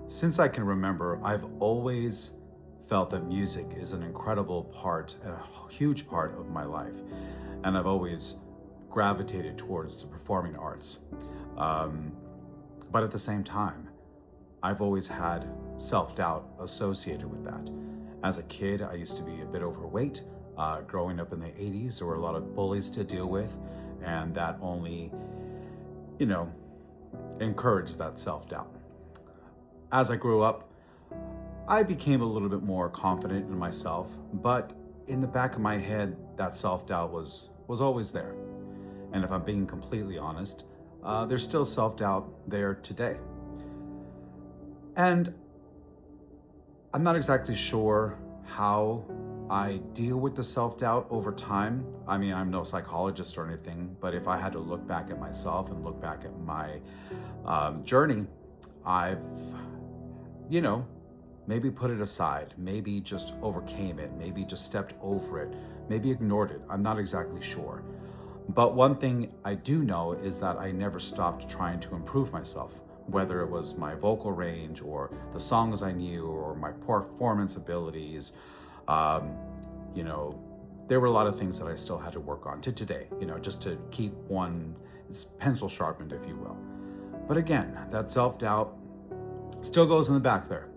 Since I can remember, I've always felt that music is an incredible part and a huge part of my life. And I've always gravitated towards the performing arts. Um, but at the same time, I've always had self doubt associated with that. As a kid, I used to be a bit overweight. Growing up in the 80s, there were a lot of bullies to deal with, and that only, you know, encouraged that self doubt. As I grew up, I became a little bit more confident in myself, but in the back of my head, that self doubt was always there. And if I'm being completely honest, there's still self doubt there today. And I'm not exactly sure how I deal with the self doubt over time. I mean, I'm no psychologist or anything, but if I had to look back at myself and look back at my journey, I've, you know, maybe put it aside, maybe just overcame it, maybe just stepped over it, maybe ignored it. I'm not exactly sure. But one thing I do know is that I never stopped trying to improve myself, whether it was my vocal range or the songs I knew or my performance abilities. Um, you know, there were a lot of things that I still had to work on to today, just to keep one pencil sharpened, if you will. But again, that self doubt still goes in the back there.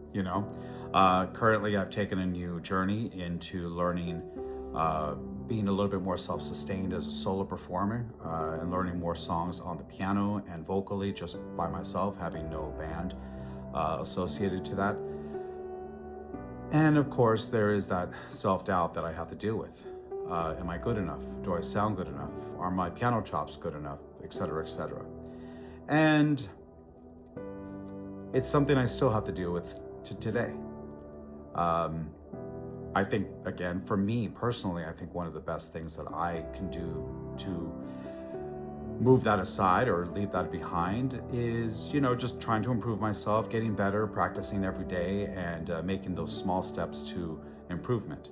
Currently, I've taken a new journey into learning, being a little bit more self-sustained as a solo performer, and learning more songs on the piano and vocally just by myself, having no band associated to that. And of course, there is that self-doubt that I have to deal with. Am I good enough? Do I sound good enough? Are my piano chops good enough? Et cetera, et cetera. And it's something I still have to deal with to today. I think, again, for me personally, I think one of the best things that I can do to move that aside or leave that behind is, just trying to improve myself, getting better, practicing every day, and making those small steps to improvement.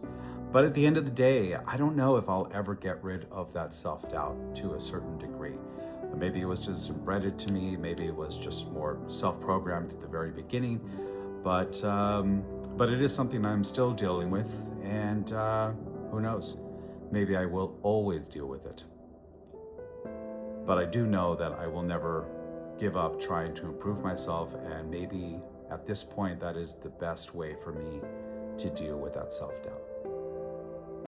But at the end of the day, I don't know if I'll ever get rid of that self doubt to a certain degree. Maybe it was just embedded to me. Maybe it was just more self-programmed at the very beginning. But it is something I'm still dealing with, and who knows? Maybe I will always deal with it. But I do know that I will never give up trying to improve myself, and maybe at this point, that is the best way for me to deal with that self-doubt.